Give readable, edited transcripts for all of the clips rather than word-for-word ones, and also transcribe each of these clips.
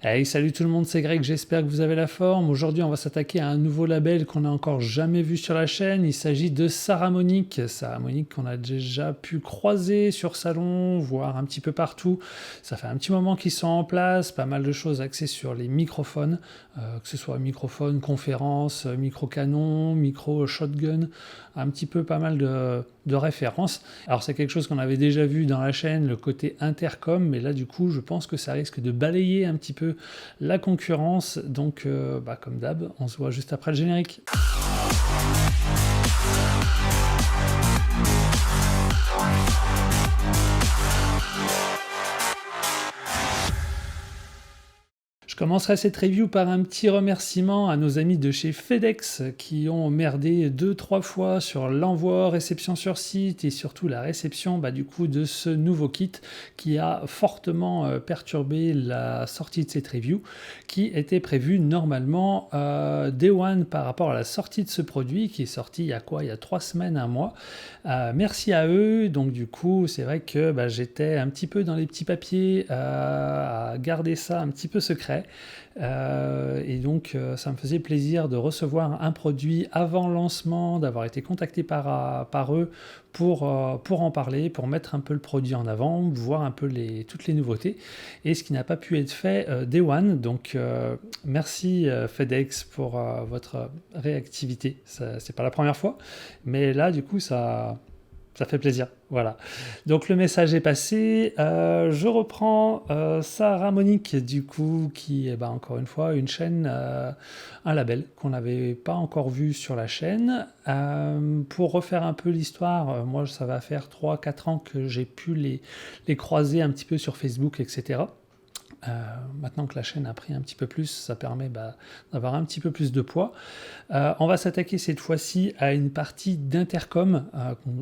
Hey, salut tout le monde, c'est Greg, j'espère que vous avez la forme. Aujourd'hui, on va s'attaquer à un nouveau label qu'on n'a encore jamais vu sur la chaîne. Il s'agit de Saramonic. Saramonic qu'on a déjà pu croiser sur Salon, voir un petit peu partout. Ça fait un petit moment qu'ils sont en place, pas mal de choses axées sur les microphones, que ce soit microphone, conférence, micro-canon, micro-shotgun, un petit peu pas mal de références. Alors c'est quelque chose qu'on avait déjà vu dans la chaîne, le côté intercom, mais là du coup je pense que ça risque de balayer un petit peu la concurrence. Donc comme d'hab, on se voit juste après le générique. Je commencerai cette review par un petit remerciement à nos amis de chez FedEx qui ont merdé 2-3 fois sur l'envoi, réception sur site et surtout la réception du coup de ce nouveau kit qui a fortement perturbé la sortie de cette review qui était prévue normalement Day One par rapport à la sortie de ce produit qui est sorti il y a 3 semaines, un mois. Merci à eux. Donc du coup c'est vrai que j'étais un petit peu dans les petits papiers à garder ça un petit peu secret. Et donc ça me faisait plaisir de recevoir un produit avant lancement, d'avoir été contacté par eux pour en parler, pour mettre un peu le produit en avant, voir un peu toutes les nouveautés, et ce qui n'a pas pu être fait Day One. Donc merci FedEx pour votre réactivité. C'est pas la première fois, mais là du coup ça fait plaisir, voilà. Donc le message est passé. Je reprends Saramonic, du coup, qui est encore une fois une chaîne, un label qu'on n'avait pas encore vu sur la chaîne. Pour refaire un peu l'histoire, moi ça va faire 3-4 ans que j'ai pu les croiser un petit peu sur Facebook, etc. Maintenant que la chaîne a pris un petit peu plus, ça permet d'avoir un petit peu plus de poids. On va s'attaquer cette fois-ci à une partie d'intercom.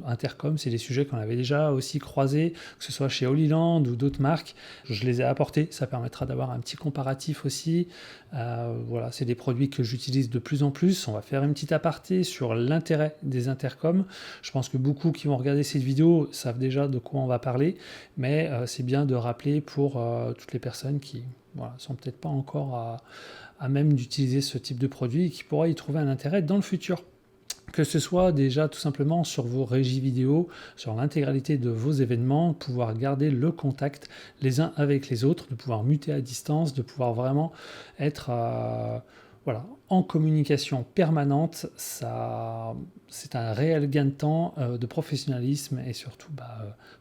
Intercom, c'est des sujets qu'on avait déjà aussi croisés, que ce soit chez Holyland ou d'autres marques. Je les ai apportés, ça permettra d'avoir un petit comparatif aussi. Voilà, c'est des produits que j'utilise de plus en plus. On va faire une petite aparté sur l'intérêt des intercoms. Je pense que beaucoup qui vont regarder cette vidéo savent déjà de quoi on va parler, mais c'est bien de rappeler pour toutes les personnes qui sont peut-être pas encore à même d'utiliser ce type de produit et qui pourraient y trouver un intérêt dans le futur. Que ce soit déjà tout simplement sur vos régies vidéo, sur l'intégralité de vos événements, pouvoir garder le contact les uns avec les autres, de pouvoir muter à distance, de pouvoir vraiment être en communication permanente. Ça, c'est un réel gain de temps, de professionnalisme et surtout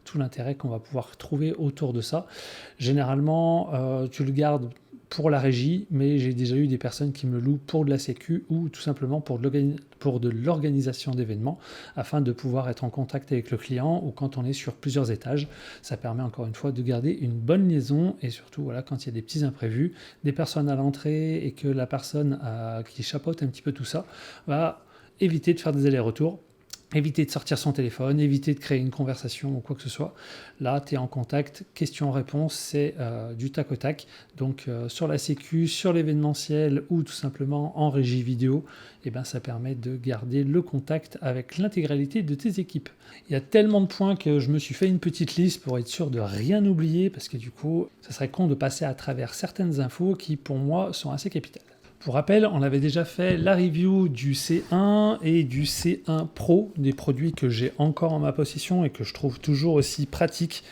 tout l'intérêt qu'on va pouvoir trouver autour de ça. Généralement, tu le gardes pour la régie, mais j'ai déjà eu des personnes qui me le louent pour de la sécu ou tout simplement pour de l'organisation d'événements afin de pouvoir être en contact avec le client ou quand on est sur plusieurs étages. Ça permet encore une fois de garder une bonne liaison et surtout quand il y a des petits imprévus, des personnes à l'entrée et que la personne qui chapeaute un petit peu tout ça va éviter de faire des allers-retours. Éviter de sortir son téléphone, éviter de créer une conversation ou quoi que ce soit. Là, tu es en contact, question-réponse, c'est du tac au tac. Donc sur la sécu, sur l'événementiel ou tout simplement en régie vidéo, ça permet de garder le contact avec l'intégralité de tes équipes. Il y a tellement de points que je me suis fait une petite liste pour être sûr de rien oublier parce que du coup, ça serait con de passer à travers certaines infos qui pour moi sont assez capitales. Pour rappel, on avait déjà fait la review du C1 et du C1 Pro, des produits que j'ai encore en ma possession et que je trouve toujours aussi pratiques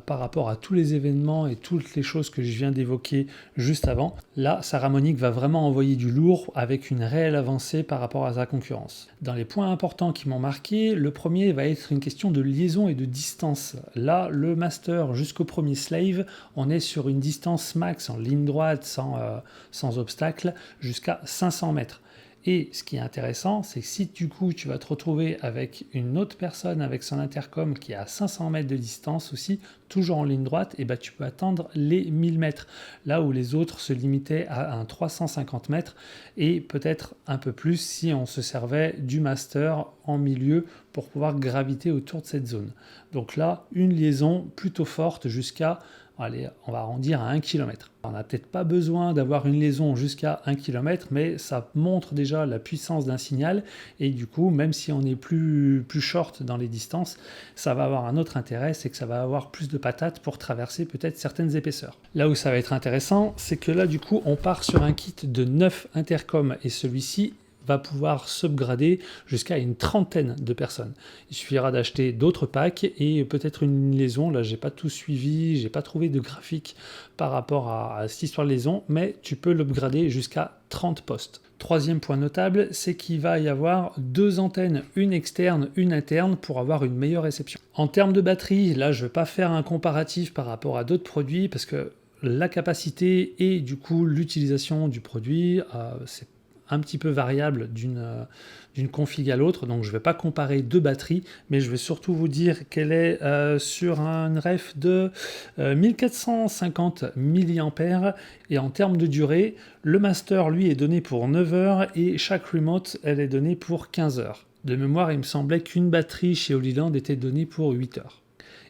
par rapport à tous les événements et toutes les choses que je viens d'évoquer juste avant. Là, Saramonic va vraiment envoyer du lourd avec une réelle avancée par rapport à sa concurrence. Dans les points importants qui m'ont marqué, le premier va être une question de liaison et de distance. Là, le master jusqu'au premier slave, on est sur une distance max en ligne droite sans obstacle, jusqu'à 500 mètres. Et ce qui est intéressant, c'est que si du coup tu vas te retrouver avec une autre personne avec son intercom qui est à 500 mètres de distance aussi, toujours en ligne droite, tu peux atteindre les 1000 mètres. Là où les autres se limitaient à un 350 mètres et peut-être un peu plus si on se servait du master en milieu pour pouvoir graviter autour de cette zone. Donc là, une liaison plutôt forte jusqu'à allez, on va arrondir à 1 km. On n'a peut-être pas besoin d'avoir une liaison jusqu'à 1 km, mais ça montre déjà la puissance d'un signal, et du coup, même si on est plus short dans les distances, ça va avoir un autre intérêt, c'est que ça va avoir plus de patates pour traverser peut-être certaines épaisseurs. Là où ça va être intéressant, c'est que là, du coup, on part sur un kit de 9 intercoms, et celui-ci va pouvoir s'upgrader jusqu'à une trentaine de personnes. Il suffira d'acheter d'autres packs et peut-être une liaison. Là, j'ai pas tout suivi, j'ai pas trouvé de graphique par rapport à cette histoire de liaison, mais tu peux l'upgrader jusqu'à 30 postes. Troisième point notable, c'est qu'il va y avoir 2 antennes, une externe, une interne, pour avoir une meilleure réception. En termes de batterie, là, je ne vais pas faire un comparatif par rapport à d'autres produits parce que la capacité et du coup l'utilisation du produit, c'est un petit peu variable d'une config à l'autre, donc je ne vais pas comparer deux batteries, mais je vais surtout vous dire qu'elle est sur un ref de 1450 mAh, et en termes de durée, le master lui est donné pour 9 heures et chaque remote elle est donnée pour 15 heures. De mémoire, il me semblait qu'une batterie chez Holyland était donnée pour 8 heures.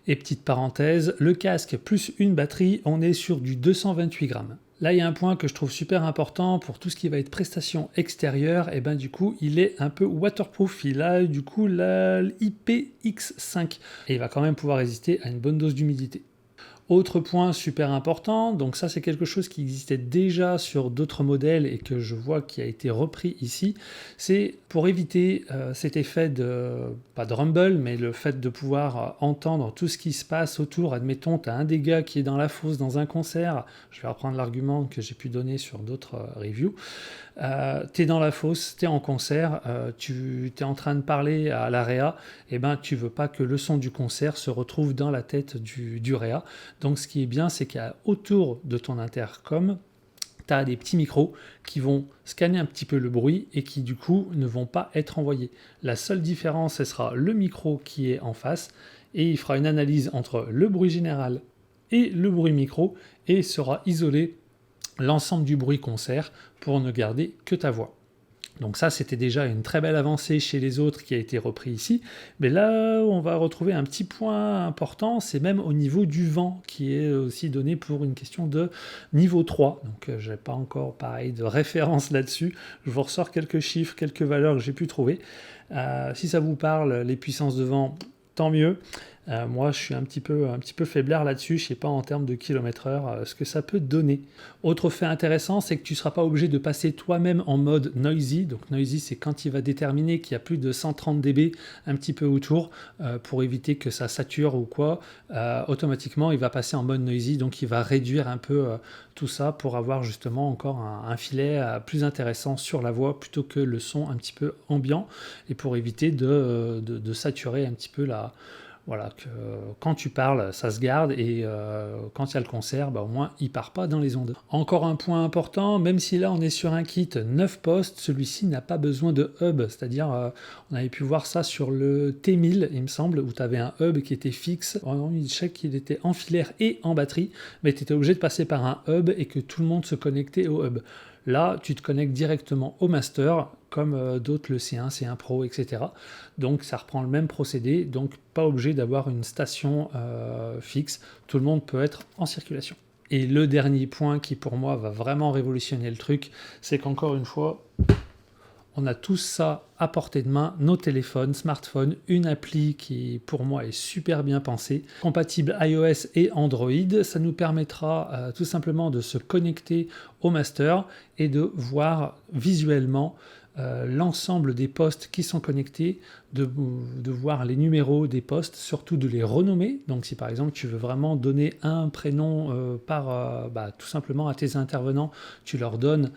Et petite parenthèse, le casque plus une batterie, on est sur du 228 grammes. Là, il y a un point que je trouve super important pour tout ce qui va être prestation extérieure, et ben du coup, il est un peu waterproof. Il a du coup la IPX5 et il va quand même pouvoir résister à une bonne dose d'humidité. Autre point super important, donc ça c'est quelque chose qui existait déjà sur d'autres modèles et que je vois qui a été repris ici, c'est pour éviter cet effet de, pas de rumble, mais le fait de pouvoir entendre tout ce qui se passe autour. Admettons, tu as un des gars qui est dans la fosse dans un concert, je vais reprendre l'argument que j'ai pu donner sur d'autres reviews. Tu es dans la fosse, tu es en concert, tu es en train de parler à la réa, et ben tu veux pas que le son du concert se retrouve dans la tête du réa. Donc ce qui est bien, c'est qu'autour de ton intercom, tu as des petits micros qui vont scanner un petit peu le bruit et qui du coup ne vont pas être envoyés. La seule différence, ce sera le micro qui est en face, et il fera une analyse entre le bruit général et le bruit micro, et sera isolé l'ensemble du bruit concert pour ne garder que ta voix. Donc ça, c'était déjà une très belle avancée chez les autres qui a été repris ici. Mais là, on va retrouver un petit point important, c'est même au niveau du vent, qui est aussi donné pour une question de niveau 3. Donc je n'ai pas encore pareil de référence là-dessus. Je vous ressors quelques chiffres, quelques valeurs que j'ai pu trouver. Si ça vous parle, les puissances de vent, tant mieux. Moi, je suis un petit peu faiblard là-dessus. Je ne sais pas en termes de km/h ce que ça peut donner. Autre fait intéressant, c'est que tu ne seras pas obligé de passer toi-même en mode noisy. Donc noisy, c'est quand il va déterminer qu'il y a plus de 130 dB un petit peu autour pour éviter que ça sature ou quoi. Automatiquement, il va passer en mode noisy. Donc il va réduire un peu tout ça pour avoir justement encore un filet plus intéressant sur la voix plutôt que le son un petit peu ambiant, et pour éviter de saturer un petit peu la... Voilà, que quand tu parles, ça se garde, et quand il y a le concert, au moins il part pas dans les ondes. Encore un point important, même si là on est sur un kit 9 postes, celui-ci n'a pas besoin de hub, c'est-à-dire on avait pu voir ça sur le T1000, il me semble, où tu avais un hub qui était fixe. Je sais qu'il était en filaire et en batterie, mais tu étais obligé de passer par un hub et que tout le monde se connectait au hub. Là, tu te connectes directement au master, comme d'autres, le C1, C1 Pro, etc. Donc ça reprend le même procédé, donc pas obligé d'avoir une station fixe, tout le monde peut être en circulation. Et le dernier point qui pour moi va vraiment révolutionner le truc, c'est qu'encore une fois, on a tout ça à portée de main, nos téléphones, smartphones, une appli qui pour moi est super bien pensée, compatible iOS et Android. Ça nous permettra tout simplement de se connecter au master et de voir visuellement l'ensemble des postes qui sont connectés, de voir les numéros des postes, surtout de les renommer. Donc si par exemple tu veux vraiment donner un prénom tout simplement à tes intervenants, tu leur donnes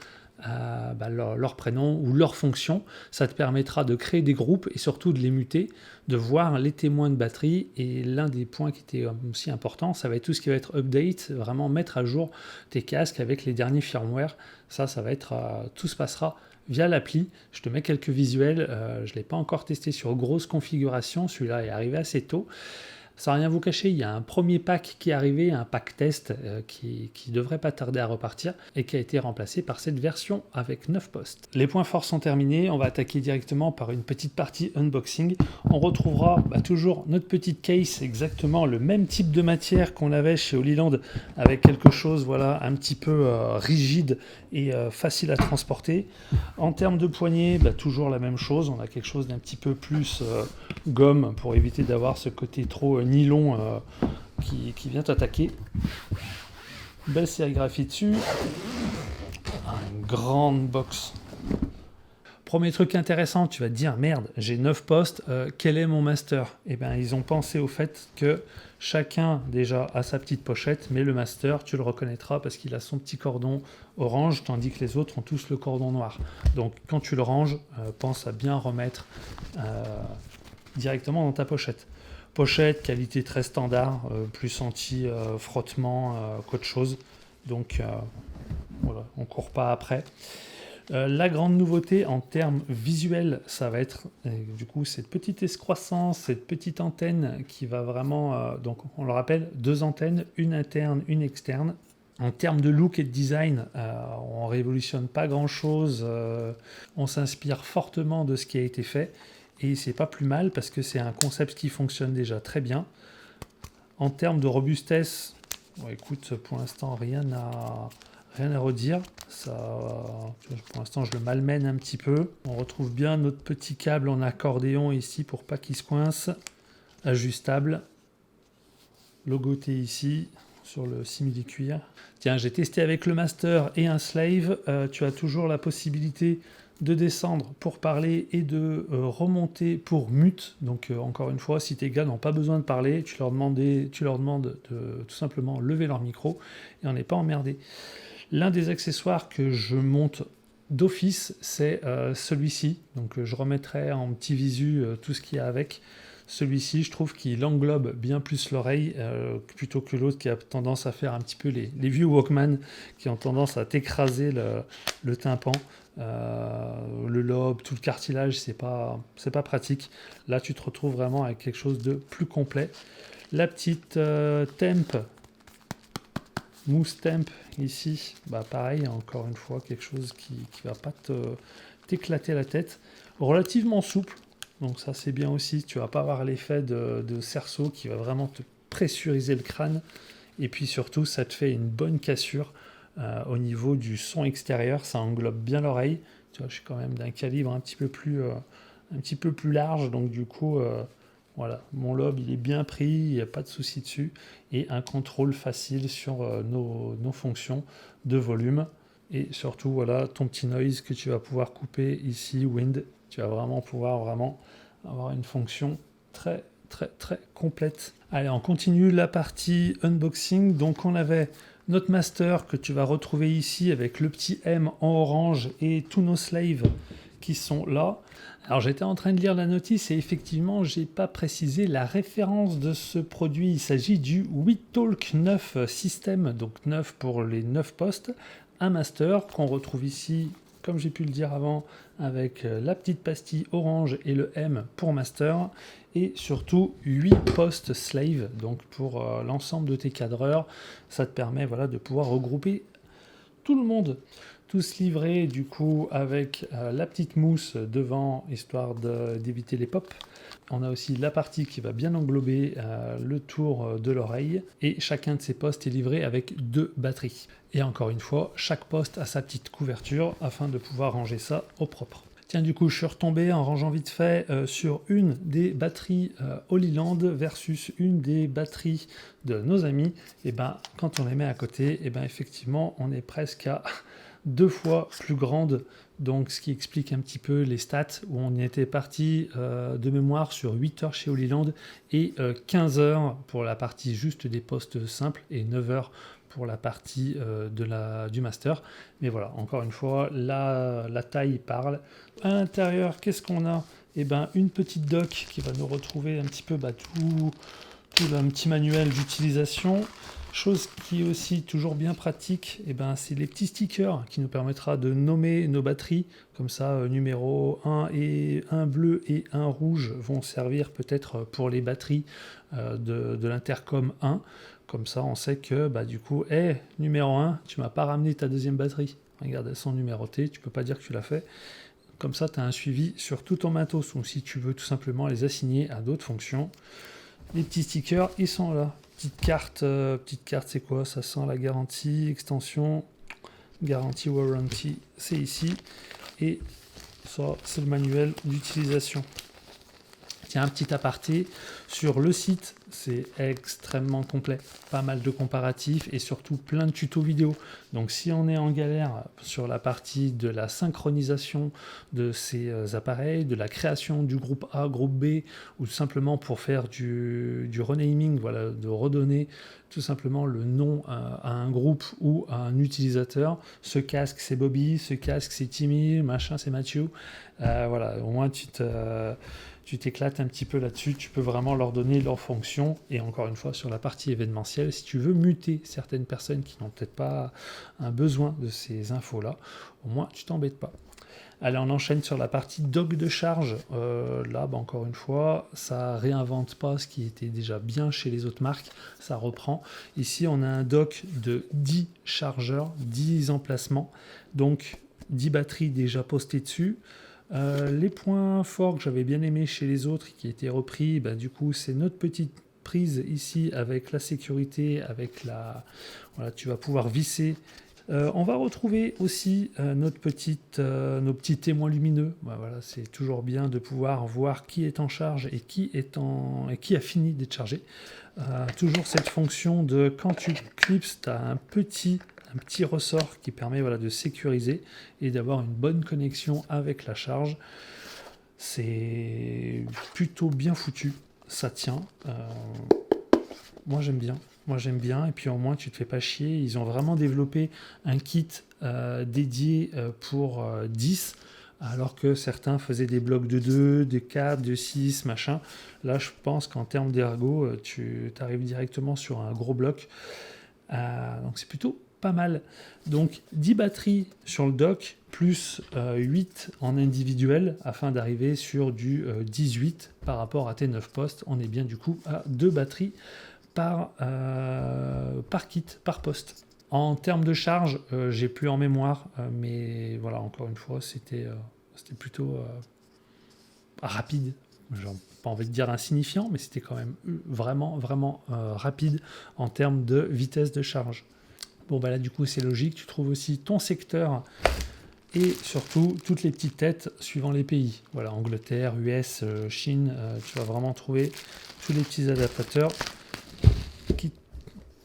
leur prénom ou leur fonction, ça te permettra de créer des groupes et surtout de les muter, de voir les témoins de batterie. Et l'un des points qui était aussi important, ça va être tout ce qui va être update, vraiment mettre à jour tes casques avec les derniers firmware. Ça va être, tout se passera via l'appli. Je te mets quelques visuels, je ne l'ai pas encore testé sur grosse configuration, celui-là est arrivé assez tôt. Sans rien vous cacher, il y a un premier pack qui est arrivé, un pack test qui devrait pas tarder à repartir et qui a été remplacé par cette version avec 9 postes. Les points forts sont terminés, on va attaquer directement par une petite partie unboxing. On retrouvera toujours notre petite case, exactement le même type de matière qu'on avait chez Holyland, avec quelque chose voilà, un petit peu rigide et facile à transporter. En termes de poignée, toujours la même chose, on a quelque chose d'un petit peu plus gomme pour éviter d'avoir ce côté trop nylon qui vient attaquer. Belle sérigraphie dessus. Une grande box. Premier truc intéressant, tu vas te dire, merde, j'ai 9 postes, quel est mon master? Eh bien, ils ont pensé au fait que chacun, déjà, a sa petite pochette, mais le master, tu le reconnaîtras parce qu'il a son petit cordon orange, tandis que les autres ont tous le cordon noir. Donc, quand tu le ranges, pense à bien remettre directement dans ta pochette. Pochette, qualité très standard, plus anti-frottement qu'autre chose. Donc, voilà, on ne court pas après. La grande nouveauté en termes visuels, ça va être du coup cette petite escroissance, cette petite antenne qui va vraiment, donc on le rappelle, 2 antennes, une interne, une externe. En termes de look et de design, on révolutionne pas grand chose, on s'inspire fortement de ce qui a été fait et c'est pas plus mal parce que c'est un concept qui fonctionne déjà très bien. En termes de robustesse, écoute, pour l'instant rien à redire. Ça, pour l'instant, je le malmène un petit peu. On retrouve bien notre petit câble en accordéon ici pour pas qu'il se coince. Ajustable. Logoté ici sur le simili-cuir. Tiens, j'ai testé avec le master et un slave. Tu as toujours la possibilité de descendre pour parler et de remonter pour mute. Donc encore une fois, si tes gars n'ont pas besoin de parler, tu leur demandes de tout simplement lever leur micro et on n'est pas emmerdé. L'un des accessoires que je monte d'office, c'est celui-ci. Donc je remettrai en petit visu tout ce qu'il y a avec. Celui-ci, je trouve qu'il englobe bien plus l'oreille plutôt que l'autre qui a tendance à faire un petit peu les vieux Walkman qui ont tendance à t'écraser le tympan. Le lobe, tout le cartilage, c'est pas pratique. Là, tu te retrouves vraiment avec quelque chose de plus complet. La petite temp, mousse temp ici, pareil, encore une fois, quelque chose qui va pas t'éclater la tête. Relativement souple, donc ça c'est bien aussi. Tu vas pas avoir l'effet de cerceau qui va vraiment te pressuriser le crâne. Et puis surtout, ça te fait une bonne cassure. Au niveau du son extérieur, ça englobe bien l'oreille. Tu vois, je suis quand même d'un calibre un petit peu plus large, donc du coup, voilà, mon lobe il est bien pris, il n'y a pas de souci dessus, et un contrôle facile sur nos fonctions de volume, et surtout voilà ton petit noise que tu vas pouvoir couper ici, wind. Tu vas vraiment pouvoir avoir une fonction très complète. Allez, on continue la partie unboxing. Donc on avait notre master que tu vas retrouver ici avec le petit M en orange et tous nos slaves qui sont là. Alors j'étais en train de lire la notice et effectivement j'ai pas précisé la référence de ce produit. Il s'agit du WeTalk 9 système, donc 9 pour les 9 postes, un master qu'on retrouve ici, comme j'ai pu le dire avant, avec la petite pastille orange et le M pour master, et surtout 8 postes slave, donc pour l'ensemble de tes cadreurs. Ça te permet voilà, de pouvoir regrouper tout le monde. Tous livrés du coup avec la petite mousse devant, histoire d'éviter les pops. On a aussi la partie qui va bien englober le tour de l'oreille, et chacun de ces postes est livré avec 2 batteries. Et encore une fois, chaque poste a sa petite couverture afin de pouvoir ranger ça au propre. Tiens, du coup, je suis retombé en rangeant vite fait sur une des batteries Holyland versus une des batteries de nos amis. Et quand on les met à côté, effectivement, on est presque à 2 fois plus grande, donc ce qui explique un petit peu les stats, où on y était parti de mémoire sur 8 heures chez Holyland et 15 heures pour la partie juste des postes simples et 9 heures pour la partie du master. Mais voilà, encore une fois, la taille parle. À l'intérieur, qu'est-ce qu'on a? Une petite doc qui va nous retrouver un petit peu tout le petit manuel d'utilisation. Chose qui est aussi toujours bien pratique, eh ben, c'est les petits stickers qui nous permettra de nommer nos batteries. Comme ça, numéro 1 et un bleu et un rouge vont servir peut-être pour les batteries de l'intercom 1. Comme ça, on sait que du coup, numéro 1, tu m'as pas ramené ta deuxième batterie. Regarde, elles sont numérotées, tu peux pas dire que tu l'as fait. Comme ça, tu as un suivi sur tout ton matos. Ou si tu veux tout simplement les assigner à d'autres fonctions, les petits stickers, ils sont là. Petite carte, c'est quoi? Ça sent la garantie, extension, garantie warranty, c'est ici. Et ça, c'est le manuel d'utilisation. Tiens, un petit aparté, sur le site, c'est extrêmement complet. Pas mal de comparatifs et surtout plein de tutos vidéo. Donc si on est en galère sur la partie de la synchronisation de ces appareils, de la création du groupe A, groupe B, ou tout simplement pour faire du renaming, voilà, de redonner tout simplement le nom à un groupe ou à un utilisateur. Ce casque, c'est Bobby, ce casque, c'est Timmy, machin, c'est Mathieu. Voilà, au moins tu t'éclates un petit peu là-dessus, tu peux vraiment leur donner leurs fonctions. Et encore une fois, sur la partie événementielle, si tu veux muter certaines personnes qui n'ont peut-être pas un besoin de ces infos-là, au moins tu t'embêtes pas. Allez, on enchaîne sur la partie dock de charge. Là, encore une fois, ça réinvente pas ce qui était déjà bien chez les autres marques, ça reprend. Ici, on a un dock de 10 chargeurs, 10 emplacements, donc 10 batteries déjà postées dessus. Les points forts que j'avais bien aimé chez les autres qui étaient repris, du coup c'est notre petite prise ici avec la sécurité, avec la... Voilà, tu vas pouvoir visser. On va retrouver aussi nos petits témoins lumineux. Voilà, c'est toujours bien de pouvoir voir qui est en charge et qui a fini d'être chargé. Toujours cette fonction de quand tu clipses, tu as un petit ressort qui permet de sécuriser et d'avoir une bonne connexion avec la charge. C'est plutôt bien foutu, ça tient. Moi j'aime bien et puis au moins tu te fais pas chier. Ils ont vraiment développé un kit dédié pour 10 alors que certains faisaient des blocs de 2, de 4, de 6, machin. Là je pense qu'en termes d'ergo tu arrives directement sur un gros bloc. Donc c'est plutôt pas mal. Donc 10 batteries sur le dock, plus 8 en individuel, afin d'arriver sur du 18 par rapport à tes 9 postes. On est bien du coup à 2 batteries par kit, par poste. En termes de charge, j'ai plus en mémoire, mais voilà, encore une fois, c'était plutôt rapide. J'ai pas envie de dire insignifiant, mais c'était quand même vraiment rapide en termes de vitesse de charge. Bon là du coup c'est logique, tu trouves aussi ton secteur et surtout toutes les petites têtes suivant les pays. Voilà, Angleterre, US, Chine, tu vas vraiment trouver tous les petits adaptateurs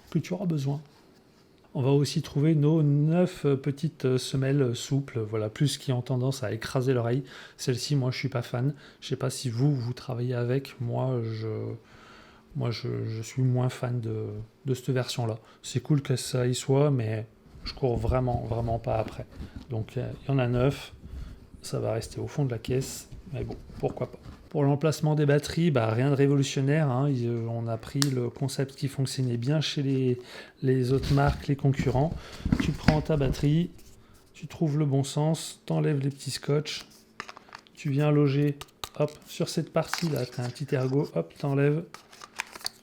que tu auras besoin. On va aussi trouver nos 9 petites semelles souples, voilà, plus qui ont tendance à écraser l'oreille. Celle-ci, moi, je suis pas fan. Je sais pas si vous travaillez avec. Moi, je suis moins fan de cette version-là. C'est cool que ça y soit, mais je cours vraiment pas après. Donc, il y en a 9. Ça va rester au fond de la caisse, mais bon, pourquoi pas. Pour l'emplacement des batteries, rien de révolutionnaire. On a pris le concept qui fonctionnait bien chez les autres marques, les concurrents. Tu prends ta batterie, tu trouves le bon sens, t'enlèves les petits scotch, tu viens loger, hop, sur cette partie-là, tu as un petit ergot, hop, t'enlèves,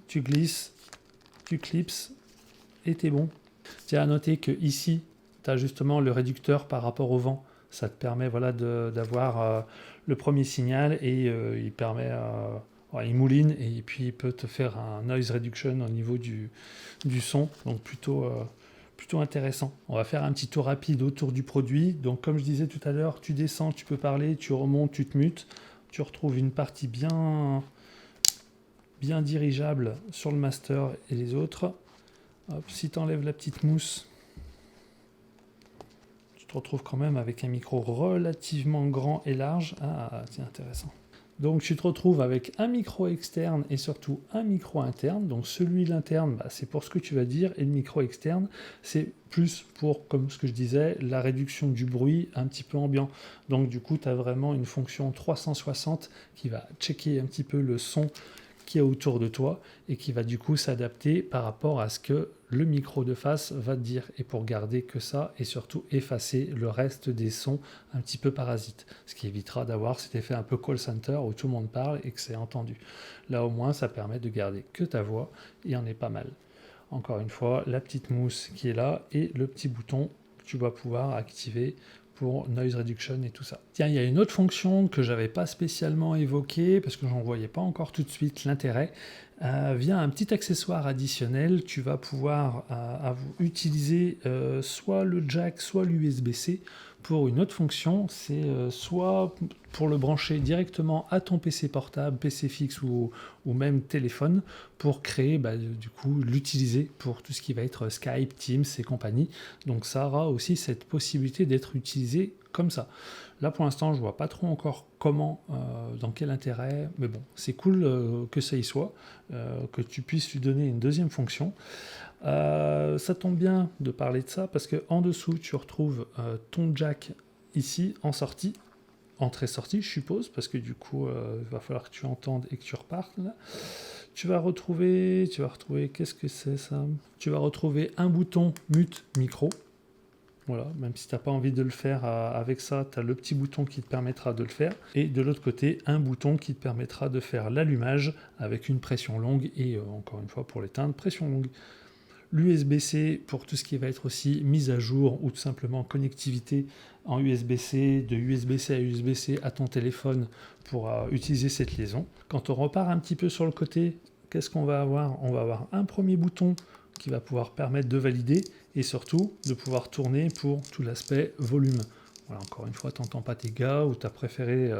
tu glisses, tu clipses, et t'es bon. Tiens à noter que ici, tu as justement le réducteur par rapport au vent. Ça te permet d'avoir le premier signal et il permet, il mouline et puis il peut te faire un noise reduction au niveau du son, donc plutôt intéressant. On va faire un petit tour rapide autour du produit. Donc comme je disais tout à l'heure, tu descends, tu peux parler, tu remontes, tu te mutes, tu retrouves une partie bien dirigeable sur le master et les autres. Hop, si tu enlèves la petite mousse, te retrouves quand même avec un micro relativement grand et large. Ah, c'est intéressant. Donc tu te retrouves avec un micro externe et surtout un micro interne. Donc celui l'interne, c'est pour ce que tu vas dire, et le micro externe, c'est plus pour, comme ce que je disais, la réduction du bruit un petit peu ambiant. Donc du coup, tu as vraiment une fonction 360 qui va checker un petit peu le son qu'il y a autour de toi et qui va du coup s'adapter par rapport à ce que le micro de face va te dire, et pour garder que ça et surtout effacer le reste des sons un petit peu parasites, ce qui évitera d'avoir cet effet un peu call center où tout le monde parle et que c'est entendu. Là au moins ça permet de garder que ta voix et on est pas mal. Encore une fois, la petite mousse qui est là et le petit bouton que tu vas pouvoir activer pour noise reduction et tout ça. Tiens, il y a une autre fonction que j'avais pas spécialement évoquée parce que j'en voyais pas encore tout de suite l'intérêt. Via un petit accessoire additionnel, tu vas pouvoir utiliser soit le jack, soit l'USB-C pour une autre fonction. C'est soit pour le brancher directement à ton PC portable, PC fixe ou même téléphone, pour créer, du coup, l'utiliser pour tout ce qui va être Skype, Teams et compagnie. Donc ça aura aussi cette possibilité d'être utilisé comme ça. Là, pour l'instant, je vois pas trop encore comment, dans quel intérêt, mais bon, c'est cool que ça y soit, que tu puisses lui donner une deuxième fonction. Ça tombe bien de parler de ça, parce qu'en dessous, tu retrouves ton jack ici, en sortie, entrée-sortie, je suppose, parce que du coup, il va falloir que tu entendes et que tu repartes, là. Tu vas retrouver, qu'est-ce que c'est ça? Tu vas retrouver un bouton mute micro. Voilà, même si tu n'as pas envie de le faire avec ça, tu as le petit bouton qui te permettra de le faire. Et de l'autre côté, un bouton qui te permettra de faire l'allumage avec une pression longue et encore une fois pour l'éteindre, pression longue. L'USB-C pour tout ce qui va être aussi mise à jour ou tout simplement connectivité en USB-C, de USB-C à USB-C à ton téléphone pour utiliser cette liaison. Quand on repart un petit peu sur le côté, qu'est-ce qu'on va avoir? On va avoir un premier bouton qui va pouvoir permettre de valider et surtout de pouvoir tourner pour tout l'aspect volume. Voilà, encore une fois, tu n'entends pas tes gars ou tu as préféré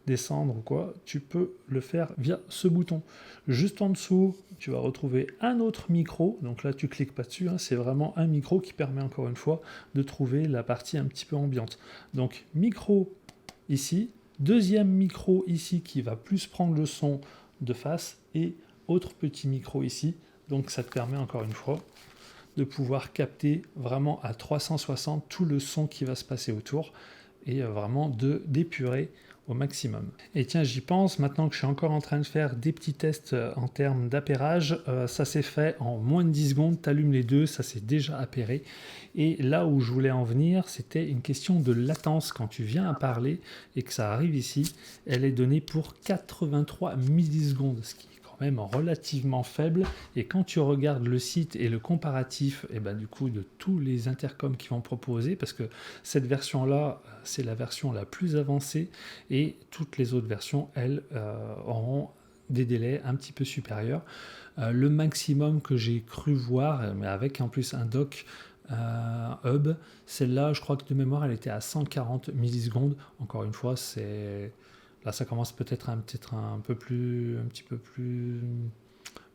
descendre ou quoi, tu peux le faire via ce bouton. Juste en dessous, tu vas retrouver un autre micro, donc là tu cliques pas dessus, c'est vraiment un micro qui permet encore une fois de trouver la partie un petit peu ambiante. Donc micro ici, deuxième micro ici qui va plus prendre le son de face et autre petit micro ici, donc ça te permet encore une fois de pouvoir capter vraiment à 360 tout le son qui va se passer autour et vraiment d'épurer au maximum. Et tiens, j'y pense, maintenant que je suis encore en train de faire des petits tests en termes d'appairage, ça s'est fait en moins de 10 secondes, tu allumes les deux, ça s'est déjà appairé. Et là où je voulais en venir, c'était une question de latence. Quand tu viens à parler et que ça arrive ici, elle est donnée pour 83 millisecondes, ce qui même relativement faible, et quand tu regardes le site et le comparatif du coup de tous les intercoms qui vont proposer, parce que cette version là c'est la version la plus avancée et toutes les autres versions elles auront des délais un petit peu supérieurs. Le maximum que j'ai cru voir, mais avec en plus un dock hub, celle-là je crois que de mémoire elle était à 140 millisecondes. Encore une fois, c'est là, ça commence peut-être un petit peu plus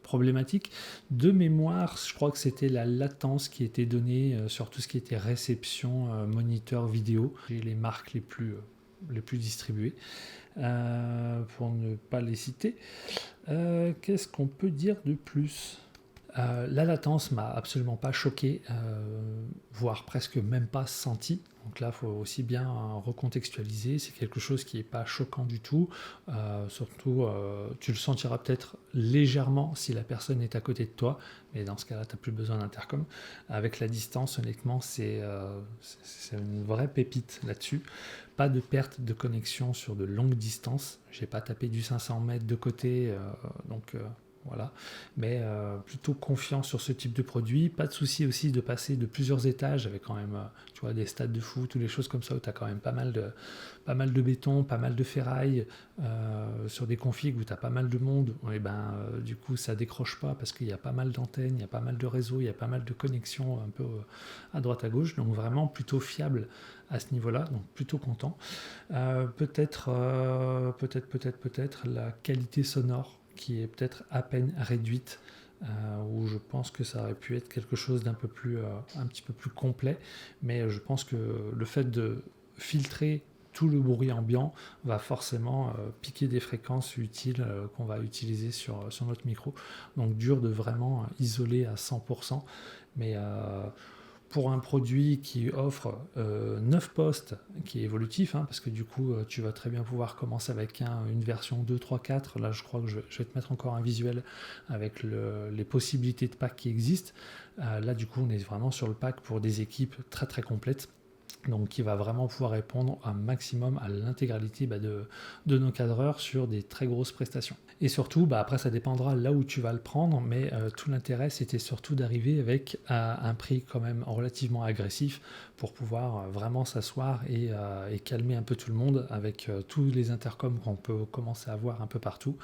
problématique. De mémoire, je crois que c'était la latence qui était donnée sur tout ce qui était réception, moniteur vidéo. J'ai les marques les plus distribuées, pour ne pas les citer. Qu'est-ce qu'on peut dire de plus ? La latence m'a absolument pas choqué, voire presque même pas senti. Donc là, il faut aussi bien recontextualiser. C'est quelque chose qui n'est pas choquant du tout. Surtout, tu le sentiras peut-être légèrement si la personne est à côté de toi. Mais dans ce cas-là, tu n'as plus besoin d'intercom. Avec la distance, honnêtement, c'est une vraie pépite là-dessus. Pas de perte de connexion sur de longues distances. Je n'ai pas tapé du 500 mètres de côté. Voilà, mais plutôt confiant sur ce type de produit. Pas de souci aussi de passer de plusieurs étages avec quand même tu vois, des stades de foot ou des choses comme ça où tu as quand même pas mal de béton, pas mal de ferraille sur des configs où tu as pas mal de monde. Et du coup, ça décroche pas parce qu'il y a pas mal d'antennes, il y a pas mal de réseaux, il y a pas mal de connexions un peu à droite à gauche. Donc vraiment plutôt fiable à ce niveau-là, donc plutôt content. Peut-être la qualité sonore qui est peut-être à peine réduite, où je pense que ça aurait pu être quelque chose un petit peu plus complet, mais je pense que le fait de filtrer tout le bruit ambiant va forcément piquer des fréquences utiles qu'on va utiliser sur notre micro, donc dur de vraiment isoler à 100%, mais pour un produit qui offre 9 postes, qui est évolutif, hein, parce que du coup, tu vas très bien pouvoir commencer avec une version 2, 3, 4. Là, je crois que je vais te mettre encore un visuel avec les possibilités de pack qui existent. Là, du coup, on est vraiment sur le pack pour des équipes très très complètes. Donc qui va vraiment pouvoir répondre un maximum à l'intégralité de nos cadreurs sur des très grosses prestations. Et surtout, après ça dépendra là où tu vas le prendre, mais tout l'intérêt c'était surtout d'arriver avec un prix quand même relativement agressif pour pouvoir vraiment s'asseoir et calmer un peu tout le monde avec tous les intercoms qu'on peut commencer à voir un peu partout.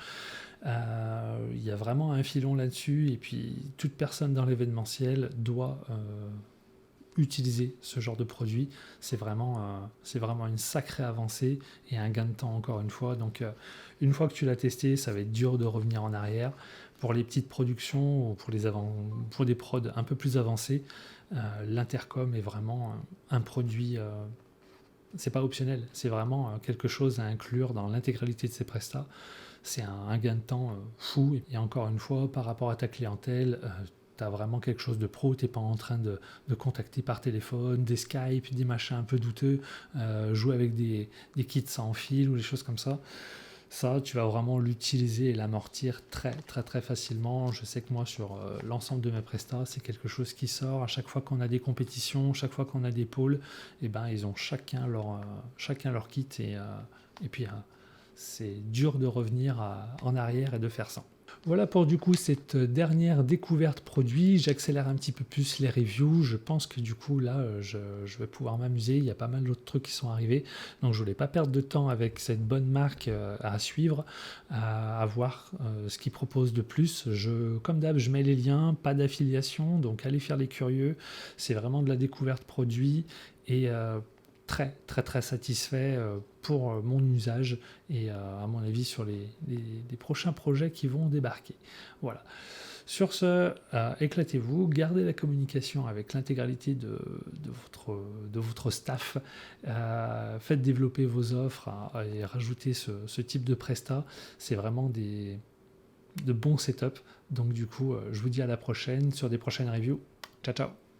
Il y a vraiment un filon là-dessus, et puis toute personne dans l'événementiel doit utiliser ce genre de produit. C'est vraiment une sacrée avancée et un gain de temps encore une fois. Donc une fois que tu l'as testé, ça va être dur de revenir en arrière. Pour les petites productions ou pour des prods un peu plus avancés, l'intercom est vraiment un produit, c'est pas optionnel, c'est vraiment quelque chose à inclure dans l'intégralité de ses prestats. C'est un gain de temps fou, et encore une fois, par rapport à ta clientèle, tu as vraiment quelque chose de pro, tu n'es pas en train de contacter par téléphone, des Skype, des machins un peu douteux, jouer avec des kits sans fil ou des choses comme ça. Ça, tu vas vraiment l'utiliser et l'amortir très très très facilement. Je sais que moi, sur l'ensemble de mes prestats, c'est quelque chose qui sort. À chaque fois qu'on a des compétitions, chaque fois qu'on a des pôles, ils ont chacun leur kit, et puis c'est dur de revenir en arrière et de faire ça. Voilà pour du coup cette dernière découverte produit. J'accélère un petit peu plus les reviews. Je pense que du coup là je vais pouvoir m'amuser. Il y a pas mal d'autres trucs qui sont arrivés. Donc je voulais pas perdre de temps avec cette bonne marque à suivre, à voir ce qu'ils proposent de plus. Comme d'hab, je mets les liens, pas d'affiliation. Donc allez faire les curieux. C'est vraiment de la découverte produit, et très très très satisfait pour mon usage, et à mon avis sur les prochains projets qui vont débarquer. Voilà. Sur ce, éclatez-vous, gardez la communication avec l'intégralité de votre staff, faites développer vos offres et rajoutez ce type de prestat. C'est vraiment de bons setups. Donc du coup, je vous dis à la prochaine sur des prochaines reviews. Ciao ciao.